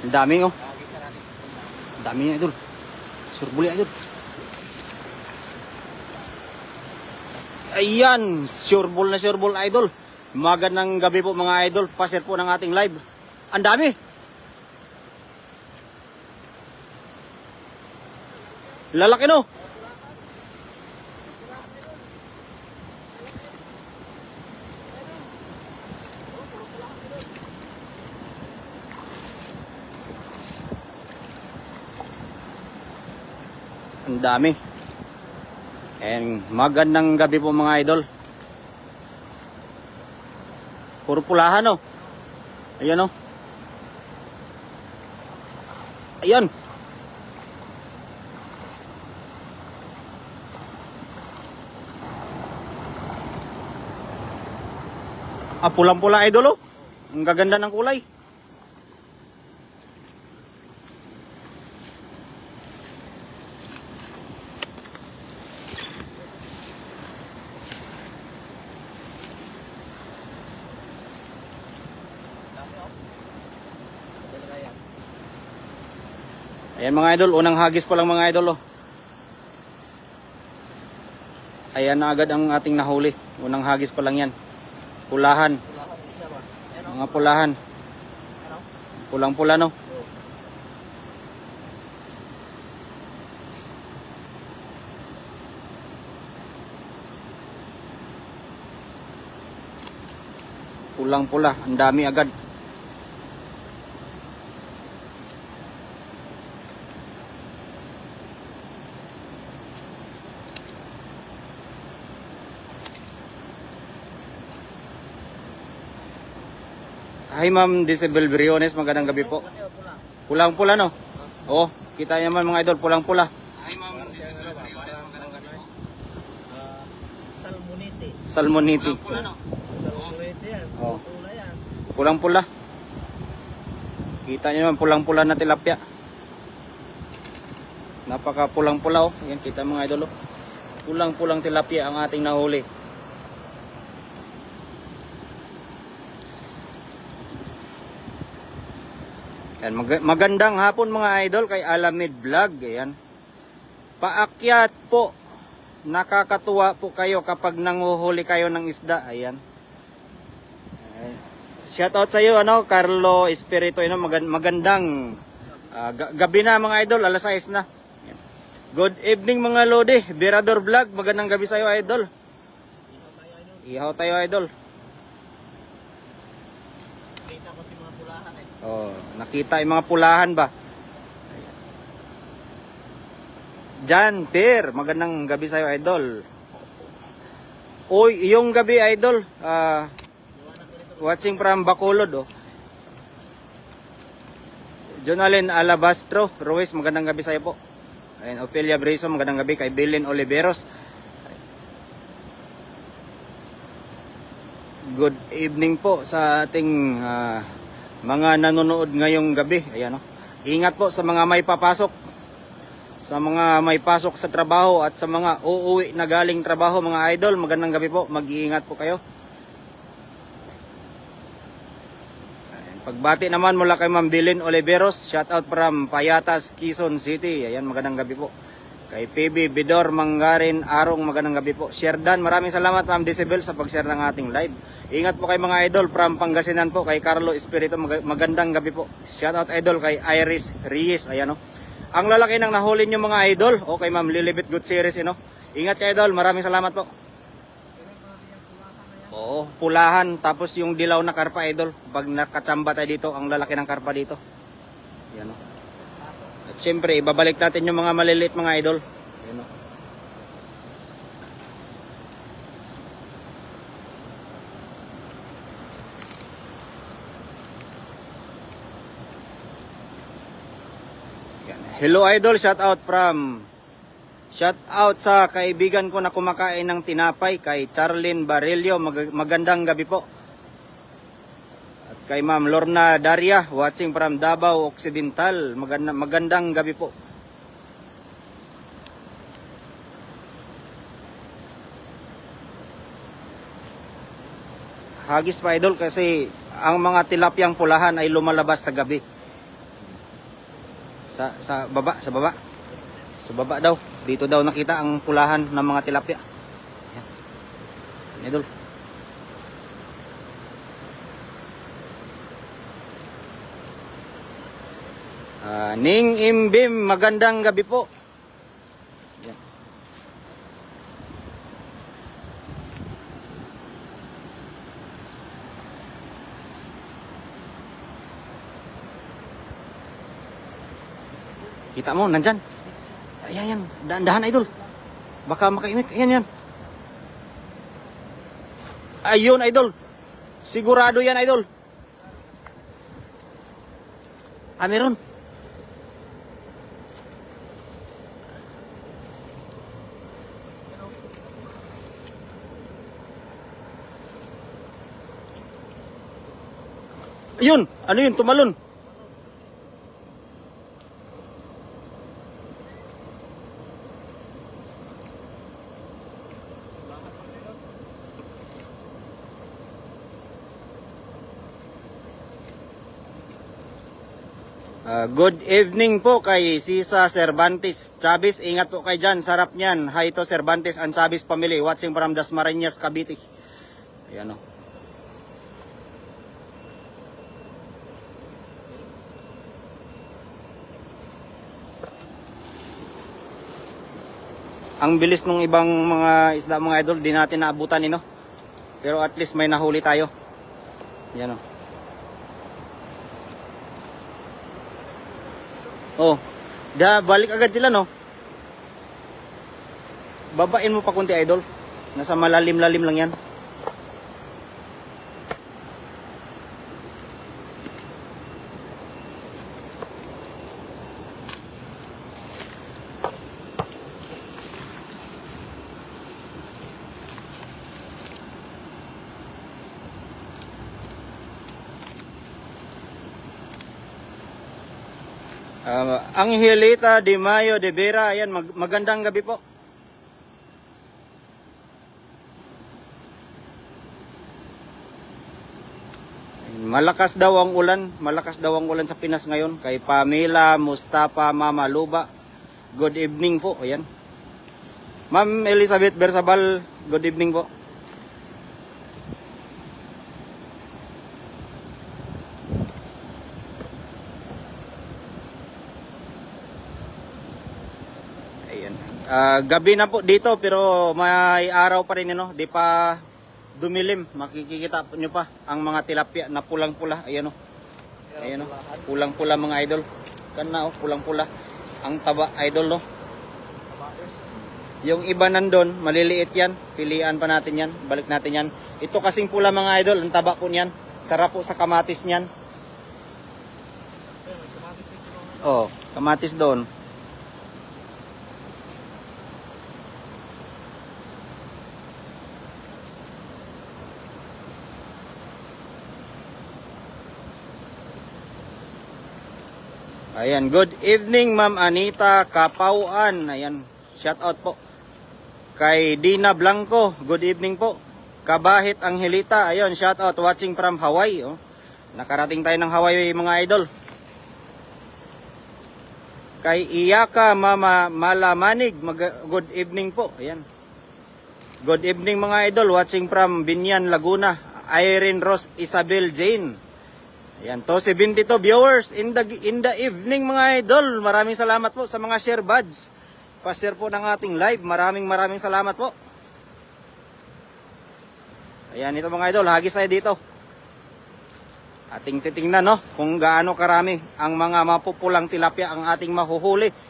Ang dami oh. Ang dami niya idol. Surbol idol. Ayan, sureball na sureball idol. Magandang gabi po mga idol. Pa-share po ng ating live. Ang dami. Lalaki no. Ang dami. And magandang gabi po mga idol. Puro pulahan oh. Ayan oh. Ayan. Pulang-pula idol oh. Ang gaganda ng kulay. Ayan mga idol, unang hagis pa lang mga idol oh. Ayan na agad ang ating nahuli. Unang hagis pa lang yan. Pulahan. Mga pulahan. Pulang-pula no. Pulang-pula, ang dami agad. Hi Ma'am Disable Briones, magandang gabi po. Pulang-pula no? Oh, kita niyo man mga idol, pulang-pula. Hi Ma'am Disable Briones, magandang gabi po. Salmonite. Salmonite. Pulang-pula no? Salmonite yan. Oh. Pula yan. Pulang-pula. Kita niyo man pulang-pula na tilapia. Napaka pulang-pula oh. Yan kita mga idol oh. Pulang-pulang tilapia ang ating nahuli. Yan, magandang hapon mga idol kay Alamid Vlog. Ayan. Paakyat po. Nakakatuwa po kayo kapag nanguhuli kayo ng isda. Ayan. Shout out sa iyo ano, Carlo Espirito, ano, magandang gabi na mga idol, alas 6 na. Ayan. Good evening mga lodi, Berador Vlog, magandang gabi sa iyo idol. Ihaw tayo idol. Oh, nakita yung mga pulahan ba? Jan, Per, magandang gabi sa'yo, idol. Uy, yung gabi, idol, watching from Bacolod, oh. Jonalyn Alabastro, Ruiz, magandang gabi sa'yo po. Ayun, Ophelia Breso, magandang gabi kay Belen Oliveros. Good evening po sa ating mga nanonood ngayong gabi. Ayan, oh. Ingat po sa mga may papasok. Sa mga may pasok sa trabaho at sa mga uuwi na galing trabaho mga idol. Magandang gabi po. Mag-iingat po kayo. Ayan. Pagbati naman mula kay Ma'am Belen Oliveros. Shout out from Payatas, Quezon City. Ayan, magandang gabi po. Kay PB Bidor Manggarin Arong, magandang gabi po. Sherdan, maraming salamat Ma'am Disable sa pag-share ng ating live. Ingat po kay mga idol from Pangasinan po, kay Carlo Espirito, magandang gabi po. Shout out idol kay Iris Reyes, ayan o. Ang lalaki ng nahuli nyo mga idol, o kay Ma'am Lilibet Good Series, you know? Ingat kay idol, maraming salamat po. Oo, pulahan, tapos yung dilaw na karpa idol, pag nakatsamba tayo dito, ang lalaki ng karpa dito. Ayan o. At siyempre, ibabalik natin yung mga maliliit mga idol. Ayan o. Hello idol, shout out sa kaibigan ko na kumakain ng tinapay kay Charlene Barillo, magandang gabi po. At kay Ma'am Lorna Daria, watching from Davao Occidental, magandang gabi po. Hagis pa idol kasi ang mga tilapyang pulahan ay lumalabas sa gabi. Sa baba, sa baba. Sa baba daw. Dito daw nakita ang pulahan ng mga tilapia. Ayan. Idol. Ning Imbim, magandang gabi po. Ayan. Kita mo, nandyan. Ayan, yan. Dahan-dahan, idol. Baka makaimik. Ayan, yan. Ayun, idol. Sigurado yan, idol. Meron. Ayun, ano yun, tumalon. Good evening po kay Sisa Cervantes Chavez. Ingat po kay dyan, sarap niyan. Hi to Cervantes and Chavez family watching from Dasmariñas, Cavite. Ayan o. Ang bilis nung ibang mga isda mga idol, di natin naabutan no? Pero at least may nahuli tayo. Yan o. Oh, balik agad sila no? Babain mo pa kunti idol. Nasa malalim-lalim lang yan. Angelita de Mayo de Vera, ayan, magandang gabi po. Malakas daw ang ulan sa Pinas ngayon. Kay Pamela, Mustafa, Mama Luba, good evening po, ayan. Ma'am Elizabeth Bersabal, good evening po. Gabi na po dito pero may araw pa rin di pa dumilim. Makikita nyo pa ang mga tilapia na pulang-pula. Ayan o. Ayan o. Pulang-pula mga idol. Kana o, pulang-pula. Ang taba idol no. Yung iba nandun, maliliit yan. Pilian pa natin yan. Balik natin yan. Ito kasing pula mga idol, ang taba po niyan. Sarap po sa kamatis niyan. Oh, kamatis doon. Ayan, good evening Ma'am Anita Kapauan. Ayan, shout out po. Kay Dina Blanco, good evening po. Kabahit Angelita, ayun, shout out watching from Hawaii. Oh. Nakarating tayo ng Hawaii mga idol. Kay Iyaka Mama Malamanig, good evening po. Ayan. Good evening mga idol, watching from Binyan, Laguna. Irene Rose Isabel Jane. Ayan, to 72 viewers in the evening mga idol. Maraming salamat po sa mga share buds. Pa-share po ng ating live. Maraming salamat po. Ayan, ito mga idol, hagis tayo dito. Ating titingnan no, kung gaano karami ang mga mapupulang tilapia ang ating mahuhuli.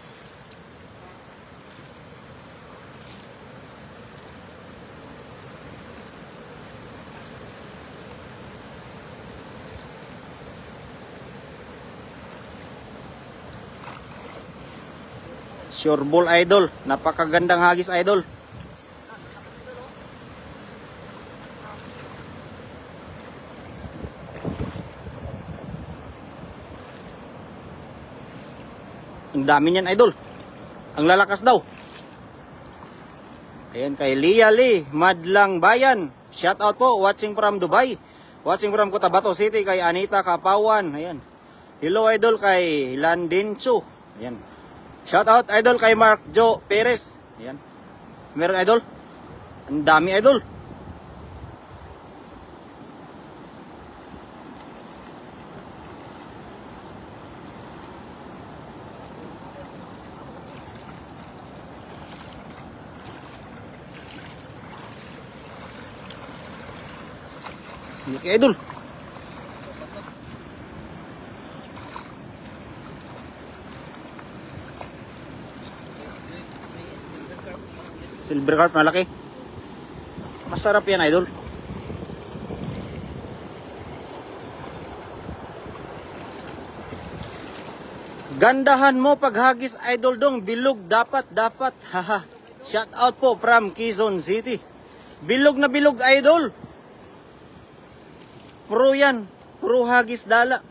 Sure Bull idol, napakagandang hagis idol. Ang dami niyan idol. Ang lalakas daw. Ayan kay Lia Lee, Madlang Bayan. Shout out po, watching from Dubai. Watching from Cotabato City kay Anita Kapawan. Ayan. Hello idol kay Landinsu. Ayan. Shout out idol kay Mark Joe Perez. Ayan. Meron idol? Ang dami idol. Laki idol. Silver carp malaki. Masarap yan idol. Gandahan mo paghagis idol dong, bilog dapat. Haha. Shout out po from Quezon City. Bilog na bilog idol. Pro yan. Pro hagis dala.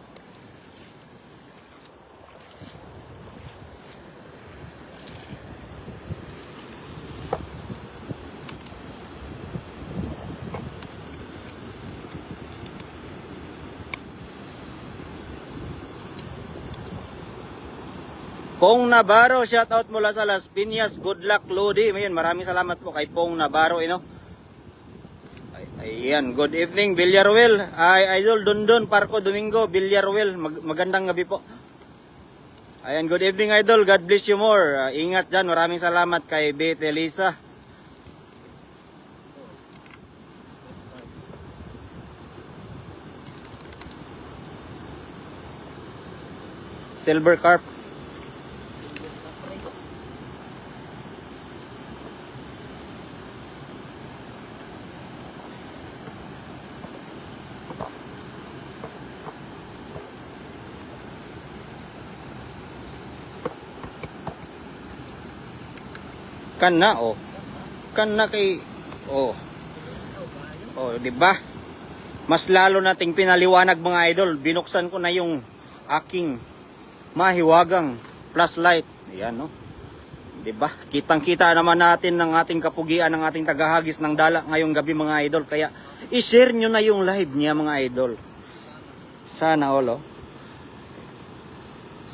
Pong Navarro, shout out mula sa Las Piñas. Good luck Lodi. Ayan, maraming salamat po kay Pong Navarro, Ayan, good evening Villarruel. Ay idol Dondon Parco Domingo Villarruel. Magandang gabi po. Ayan, good evening idol. God bless you more. Ingat diyan. Maraming salamat kay Beth Elisa. Silver carp. Kana oh. Kana kay oh. Oh, di ba? Mas lalo nating pinaliwanag mga idol. Binuksan ko na yung aking mahiwagang flashlight. Ayan no. Di ba? Kitang-kita naman natin ng ating kapugian ng ating tagahagis ng dala ngayong gabi mga idol. Kaya i-share nyo na yung live niya mga idol. Sana all oh.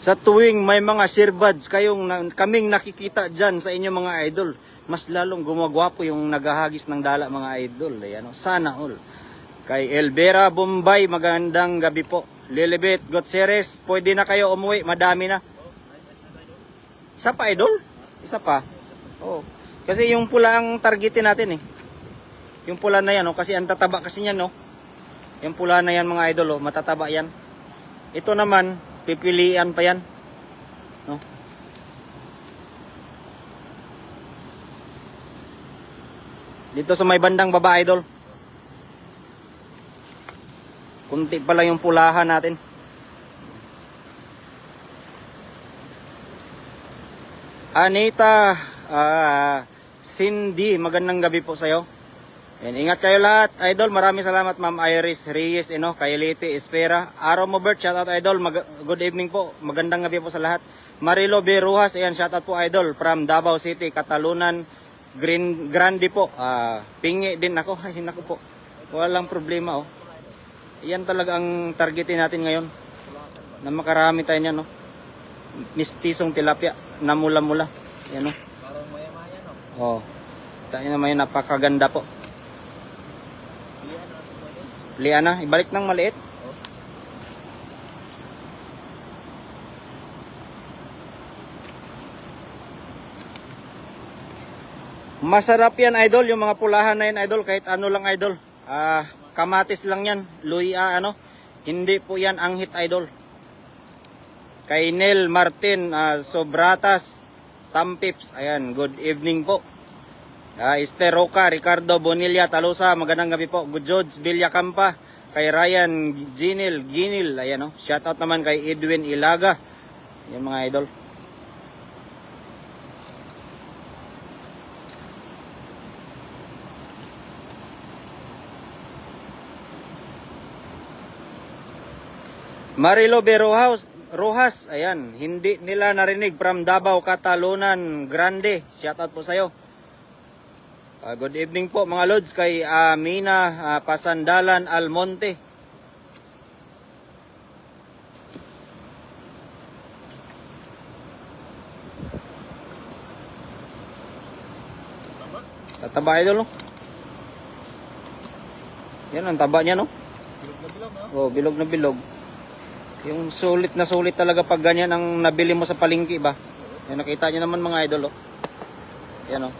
Sa tuwing may mga sirbads kaming nakikita dyan sa inyo mga idol, mas lalong gumagwapo yung naghahagis ng dala mga idol. Ayan, sana all. Kay Elvera Bombay, magandang gabi po. Lilibet Gutierrez, pwede na kayo umuwi, madami na. Isa pa idol? Isa pa? Oo. Kasi yung pula ang targetin natin Yung pula na yan, kasi ang tataba kasi yan. Yung pula na yan mga idol, matataba yan. Ito naman, pipilian pa yan. No? Dito sa may bandang baba idol. Kunti pa lang yung pulahan natin. Anita, Cindy, magandang gabi po sa'yo. And ingat kayo lahat, idol. Maraming salamat Ma'am Iris Reyes, kay Liti Espera. Araw mo Bert, shout out idol. Good evening po. Magandang gabi po sa lahat. Marilo B. Rujas, ayan, shout out po idol from Davao City, Catalunan, Grande po. Pingi din ako. Ay, naku po. Walang problema Yan talaga ang targetin natin ngayon. Na makarami tayo niyan Mistisong tilapia na mula-mula. Yan Parang maya-maya tayo naman yun, napakaganda po. Liana, ibalik ng maliit. Masarap yan idol, yung mga pulahan na yan idol, kahit ano lang idol. Kamatis lang yan, luya hindi po yan anghit idol. Kay Nel Martin, Sobratas, Tampips, ayan, good evening po. Esther Roca, Ricardo Bonilla, Talosa, magandang gabi po. Good George Villacampa, kay Ryan Ginil, ayan shout out naman kay Edwin Ilaga. Yan mga idol. Marilo B. Rojas, ayan, hindi nila narinig from Davao, Catalunan, Grande. Shout out po sa'yo. Good evening po mga lods kay Mina Pasandalan Almonte. Tataba idol, no? Yan, ang taba niya, no? Bilog na bilog, no? Oh, bilog na bilog. Yung sulit na sulit talaga pag ganyan ang nabili mo sa palengke ba? Yan, nakita niyo naman mga idol, oh. Yan, oh.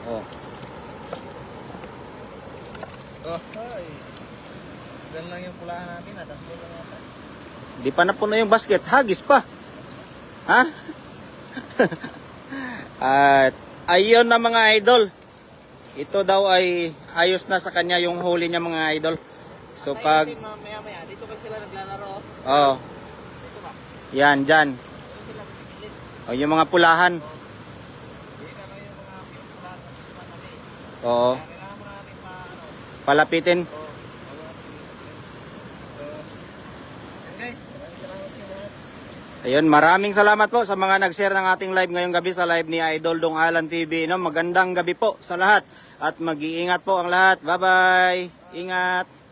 Oh. Oh. Ay. Yan lang yung pulahan natin, ha? Tatlo lang yata. Di pa napuno yung basket, hagis pa. Ha? At ayun na mga idol. Ito daw ay ayos na sa kanya yung huli niya mga idol. So pag Maya-maya, dito kasi sila naglalaro. oh, Dito ba? yan dyan. Dito sila pipilit. O yung mga pulahan. Hindi na lang yung mga pinupulahan kasi naman namin. Oo, Kaya kailangan mo natin palapitin. So, yun guys, maraming salamat sa lahat. Ayun, maraming salamat po sa mga nag-share ng ating live ngayong gabi sa live ni Idol Dong Alan TV. No? Magandang gabi po sa lahat at mag-iingat po ang lahat. Bye-bye. Ingat.